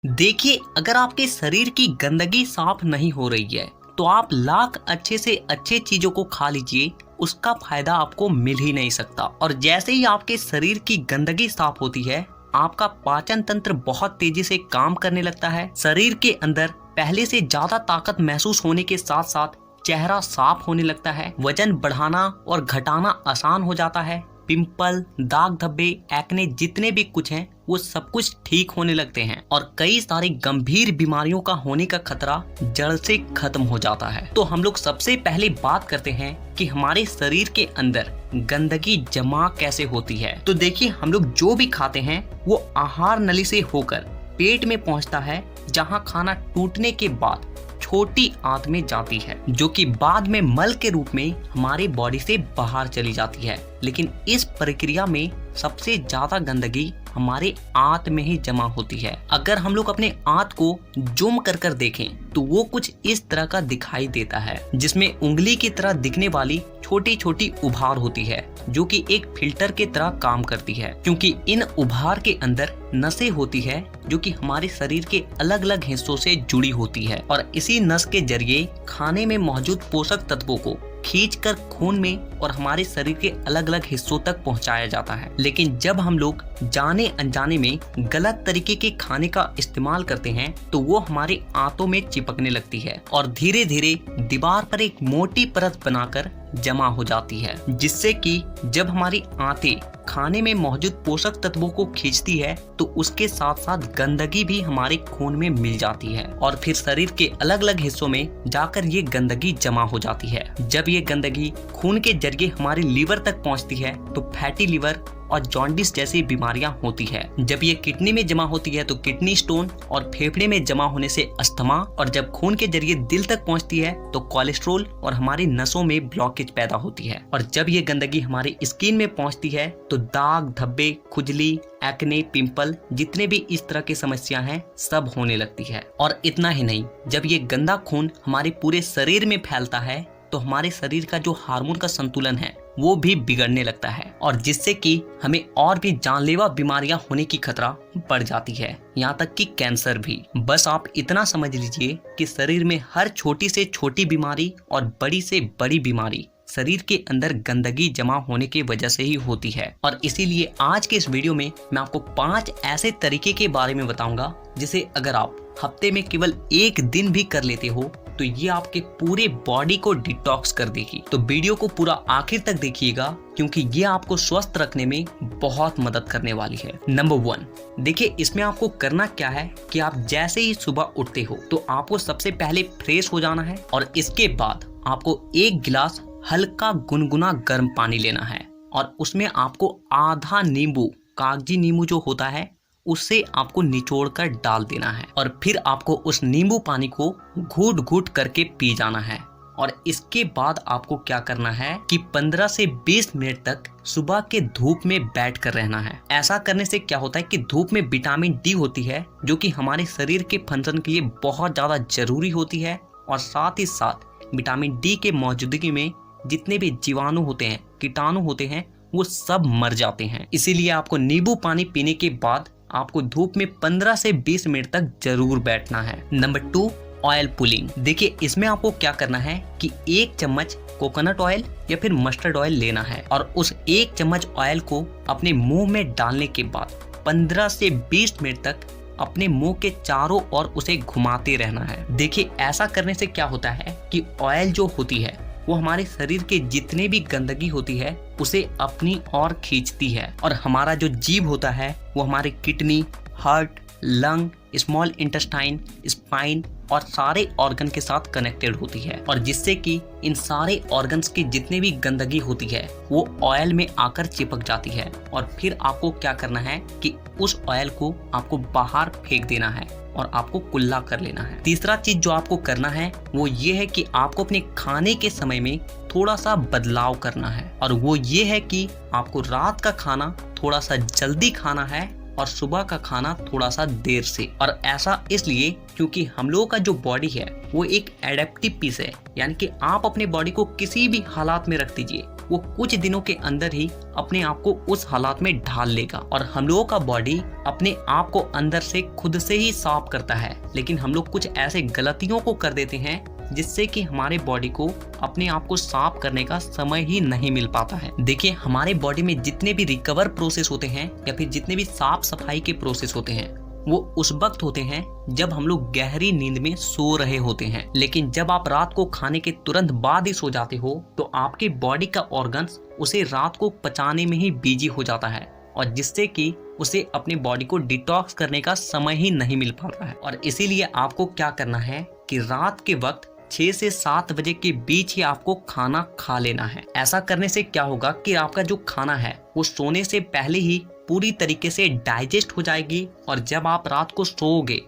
देखिए, अगर आपके शरीर की गंदगी साफ नहीं हो रही है तो आप लाख अच्छे से अच्छे चीजों को खा लीजिए, उसका फायदा आपको मिल ही नहीं सकता। और जैसे ही आपके शरीर की गंदगी साफ होती है, आपका पाचन तंत्र बहुत तेजी से काम करने लगता है। शरीर के अंदर पहले से ज्यादा ताकत महसूस होने के साथ साथ चेहरा साफ होने लगता है। वजन बढ़ाना और घटाना आसान हो जाता है। पिंपल, दाग धब्बे, एक्ने जितने भी कुछ हैं वो सब कुछ ठीक होने लगते हैं और कई सारी गंभीर बीमारियों का होने का खतरा जड़ से खत्म हो जाता है। तो हम लोग सबसे पहले बात करते हैं कि हमारे शरीर के अंदर गंदगी जमा कैसे होती है। तो देखिए, हम लोग जो भी खाते हैं वो आहार नली से होकर पेट में पहुंचता है, जहां खाना टूटने के बाद छोटी आंत में जाती है, जो कि बाद में मल के रूप में हमारे बॉडी से बाहर चली जाती है। लेकिन इस प्रक्रिया में सबसे ज्यादा गंदगी हमारे आंत में ही जमा होती है। अगर हम लोग अपने आंत को जूम कर कर देखें तो वो कुछ इस तरह का दिखाई देता है, जिसमें उंगली की तरह दिखने वाली छोटी छोटी उभार होती है, जो कि एक फिल्टर के तरह काम करती है, क्योंकि इन उभार के अंदर नसें होती है जो कि हमारे शरीर के अलग अलग हिस्सों से जुड़ी होती है और इसी नस के जरिए खाने में मौजूद पोषक तत्वों को खींचकर खून में और हमारे शरीर के अलग अलग हिस्सों तक पहुंचाया जाता है। लेकिन जब हम लोग जाने अनजाने में गलत तरीके के खाने का इस्तेमाल करते हैं तो वो हमारे आंतों में चिपकने लगती है और धीरे धीरे दीवार पर एक मोटी परत बनाकर जमा हो जाती है, जिससे कि जब हमारी आंतें खाने में मौजूद पोषक तत्वों को खींचती है तो उसके साथ साथ गंदगी भी हमारे खून में मिल जाती है और फिर शरीर के अलग अलग हिस्सों में जाकर ये गंदगी जमा हो जाती है। जब ये गंदगी खून के जरिए हमारे लीवर तक पहुंचती है तो फैटी लीवर और जॉन्डिस जैसी बीमारियां होती है। जब ये किडनी में जमा होती है तो किडनी स्टोन और फेफड़े में जमा होने से अस्थमा, और जब खून के जरिए दिल तक पहुंचती है तो कोलेस्ट्रोल और हमारी नसों में ब्लॉकेज पैदा होती है। और जब ये गंदगी हमारी स्किन में पहुंचती है तो दाग धब्बे, खुजली, एक्ने, पिंपल जितने भी इस तरह की समस्या हैं सब होने लगती है। और इतना ही नहीं, जब ये गंदा खून हमारे पूरे शरीर में फैलता है तो हमारे शरीर का जो हार्मोन का संतुलन है वो भी बिगड़ने लगता है और जिससे कि हमें और भी जानलेवा बीमारियां होने की खतरा बढ़ जाती है, यहाँ तक कि कैंसर भी। बस आप इतना समझ लीजिए कि शरीर में हर छोटी से छोटी बीमारी और बड़ी से बड़ी बीमारी शरीर के अंदर गंदगी जमा होने की वजह से ही होती है। और इसीलिए आज के इस वीडियो में मैं आपको 5 ऐसे तरीके के बारे में बताऊंगा जिसे अगर आप हफ्ते में केवल एक दिन भी कर लेते हो तो ये आपके पूरे बॉडी को डिटॉक्स कर देगी। तो वीडियो को पूरा आखिर तक देखिएगा क्योंकि ये आपको स्वस्थ रखने में बहुत मदद करने वाली है। नंबर 1, देखिए इसमें आपको करना क्या है कि आप जैसे ही सुबह उठते हो तो आपको सबसे पहले फ्रेश हो जाना है और इसके बाद आपको 1 गिलास हल्का गुनगुना गर्म पानी लेना है और उसमें आपको आधा नींबू, कागजी नींबू जो होता है, उससे आपको निचोड़ कर डाल देना है और फिर आपको उस नींबू पानी को घूट घूट करके पी जाना है। और इसके बाद आपको क्या करना है कि 15 से 20 मिनट तक सुबह के धूप में बैठ कर रहना है। ऐसा करने से क्या होता है कि धूप में विटामिन डी होती है जो कि हमारे शरीर के फंक्शन के लिए बहुत ज्यादा जरूरी होती है और साथ ही साथ विटामिन डी के मौजूदगी में जितने भी जीवाणु होते हैं, कीटाणु होते हैं, वो सब मर जाते हैं। इसीलिए आपको नींबू पानी पीने के बाद आपको धूप में 15 से 20 मिनट तक जरूर बैठना है। Number 2, oil pulling. देखिए इसमें आपको क्या करना है कि 1 चम्मच कोकोनट ऑयल या फिर मस्टर्ड ऑयल लेना है और उस 1 चम्मच ऑयल को अपने मुंह में डालने के बाद 15 से 20 मिनट तक अपने मुंह के चारों ओर उसे घुमाते रहना है। देखिए ऐसा करने से क्या होता है कि ऑयल जो होती है वो हमारे शरीर के जितने भी गंदगी होती है उसे अपनी ओर खींचती है और हमारा जो जीभ होता है वो हमारे kidney, heart, lung, small intestine, spine और सारे ऑर्गन के साथ कनेक्टेड होती है और जिससे कि इन सारे ऑर्गन्स की जितने भी गंदगी होती है वो ऑयल में आकर चिपक जाती है और फिर आपको क्या करना है कि उस ऑयल को आपको बाहर फेंक देना है और आपको कुल्ला कर लेना है। तीसरा चीज जो आपको करना है वो ये है कि आपको अपने खाने के समय में थोड़ा सा बदलाव करना है और वो ये है कि आपको रात का खाना थोड़ा सा जल्दी खाना है और सुबह का खाना थोड़ा सा देर से। और ऐसा इसलिए क्योंकि हम लोगों का जो बॉडी है वो एक एडेप्टिव पीस है, यानी कि आप अपने बॉडी को किसी भी हालात में रख दीजिए, वो कुछ दिनों के अंदर ही अपने आप को उस हालात में ढाल लेगा। और हम लोगों का बॉडी अपने आप को अंदर से खुद से ही साफ करता है, लेकिन हम लोग कुछ ऐसे गलतियों को कर देते हैं जिससे कि हमारे बॉडी को अपने आप को साफ करने का समय ही नहीं मिल पाता है। देखिए, हमारे बॉडी में जितने भी रिकवर प्रोसेस होते हैं या फिर जितने भी साफ सफाई के प्रोसेस होते हैं वो उस वक्त होते हैं जब हम लोग गहरी नींद में सो रहे होते हैं। लेकिन जब आप रात को खाने के तुरंत बाद ही सो जाते हो तो आपके बॉडी का ऑर्गन्स उसे रात को पचाने में ही बिजी हो जाता है, और जिससे कि उसे अपने बॉडी को डिटॉक्स करने का समय ही नहीं मिल पाता है। और इसीलिए आपको क्या करना है कि रात के वक्त 6 से 7 बजे के बीच ही आपको खाना खा लेना है। ऐसा करने से क्या होगा कि आपका जो खाना है वो सोने से पहले ही पूरी तरीके से डाइजेस्ट हो जाएगी, और जब आप रात को सोओगे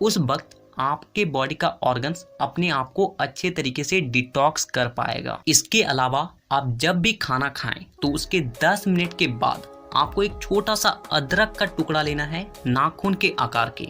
उस वक्त आपके बॉडी का ऑर्गन्स अपने आप को अच्छे तरीके से डिटॉक्स कर पाएगा। इसके अलावा आप जब भी खाना खाएं तो उसके 10 मिनट के बाद आपको एक छोटा सा अदरक का टुकड़ा लेना है नाखून के आकार के,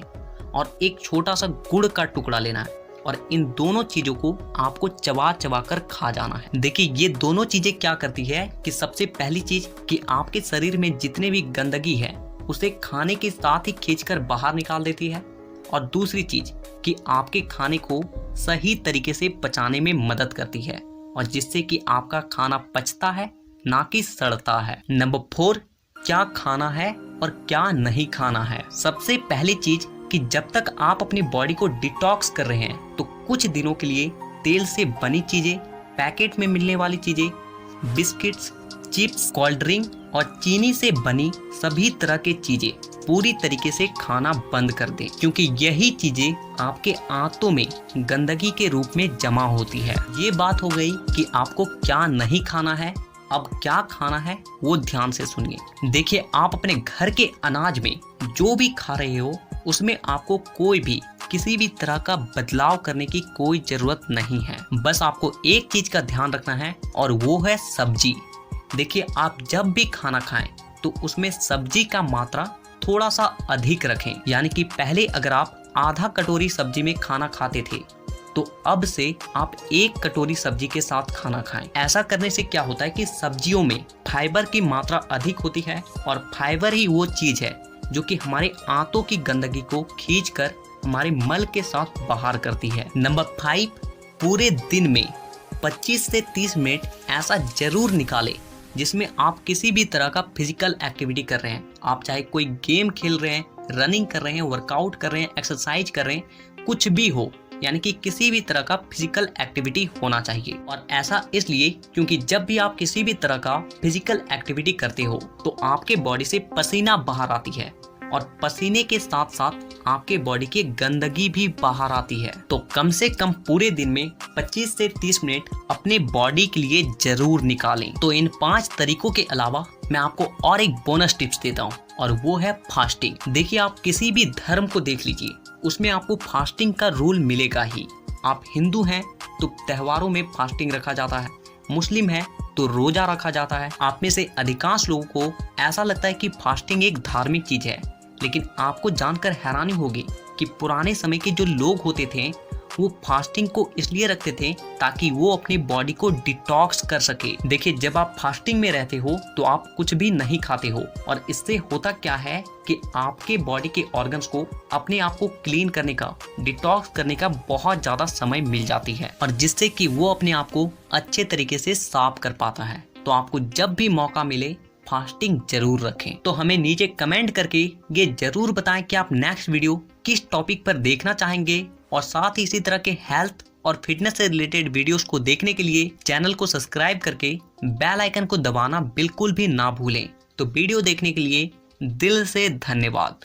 और एक छोटा सा गुड़ का टुकड़ा लेना है, और इन दोनों चीजों को आपको चबा चबा कर खा जाना है। देखिए, ये दोनों चीजें क्या करती है कि सबसे पहली चीज कि आपके शरीर में जितने भी गंदगी है उसे खाने के साथ ही खींचकर बाहर निकाल देती है, और दूसरी चीज कि आपके खाने को सही तरीके से पचाने में मदद करती है, और जिससे कि आपका खाना पचता है ना कि सड़ता है। नंबर 4, क्या खाना है और क्या नहीं खाना है। सबसे पहली चीज कि जब तक आप अपनी बॉडी को डिटॉक्स कर रहे हैं तो कुछ दिनों के लिए तेल से बनी चीजें, पैकेट में मिलने वाली चीजें, बिस्किट्स, चिप्स, कोल्ड ड्रिंक और चीनी से बनी सभी तरह की चीजें पूरी तरीके से खाना बंद कर दें, क्योंकि यही चीजें आपके आंतों में गंदगी के रूप में जमा होती है। ये बात हो गई कि आपको क्या नहीं खाना है। अब क्या खाना है वो ध्यान से सुनिए। देखिए, आप अपने घर के अनाज में जो भी खा रहे हो उसमें आपको कोई भी किसी भी तरह का बदलाव करने की कोई जरूरत नहीं है। बस आपको एक चीज का ध्यान रखना है और वो है सब्जी। देखिए, आप जब भी खाना खाएं तो उसमें सब्जी का मात्रा थोड़ा सा अधिक रखें, यानी कि पहले अगर आप आधा कटोरी सब्जी में खाना खाते थे तो अब से आप 1 कटोरी सब्जी के साथ खाना खाएं। ऐसा करने से क्या होता है कि सब्जियों में फाइबर की मात्रा अधिक होती है, और फाइबर ही वो चीज है जो कि हमारे आंतों की गंदगी को खींचकर हमारे मल के साथ बाहर करती है। नंबर 5, पूरे दिन में 25 से 30 मिनट ऐसा जरूर निकालें जिसमें आप किसी भी तरह का फिजिकल एक्टिविटी कर रहे हैं। आप चाहे कोई गेम खेल रहे हैं, रनिंग कर रहे हैं, वर्कआउट कर रहे हैं, एक्सरसाइज कर रहे हैं, कुछ भी हो, यानी कि किसी भी तरह का फिजिकल एक्टिविटी होना चाहिए। और ऐसा इसलिए क्योंकि जब भी आप किसी भी तरह का फिजिकल एक्टिविटी करते हो तो आपके बॉडी से पसीना बाहर आती है, और पसीने के साथ साथ आपके बॉडी की गंदगी भी बाहर आती है। तो कम से कम पूरे दिन में 25 से 30 मिनट अपने बॉडी के लिए जरूर निकालें। तो इन 5 तरीकों के अलावा मैं आपको और एक बोनस टिप्स देता हूँ, और वो है फास्टिंग। देखिए, आप किसी भी धर्म को देख लीजिए, उसमें आपको फास्टिंग का रूल मिलेगा ही। आप हिंदू हैं तो त्योहारों में फास्टिंग रखा जाता है, मुस्लिम है तो रोजा रखा जाता है। आप में से अधिकांश लोगों को ऐसा लगता है कि फास्टिंग एक धार्मिक चीज है, लेकिन आपको जानकर हैरानी होगी कि पुराने समय के जो लोग होते थे वो फास्टिंग को इसलिए रखते थे ताकि वो अपनी बॉडी को डिटॉक्स कर सके। देखिए, जब आप फास्टिंग में रहते हो तो आप कुछ भी नहीं खाते हो, और इससे होता क्या है कि आपके बॉडी के ऑर्गन्स को अपने आप को क्लीन करने का, डिटॉक्स करने का बहुत ज्यादा समय मिल जाती है, और जिससे कि वो अपने आप को अच्छे तरीके से साफ कर पाता है। तो आपको जब भी मौका मिले फास्टिंग जरूर रखें। तो हमें नीचे कमेंट करके ये जरूर बताएं कि आप नेक्स्ट वीडियो किस टॉपिक पर देखना चाहेंगे, और साथ ही इसी तरह के हेल्थ और फिटनेस से रिलेटेड वीडियोस को देखने के लिए चैनल को सब्सक्राइब करके बेल आइकन को दबाना बिल्कुल भी ना भूलें। तो वीडियो देखने के लिए दिल से धन्यवाद।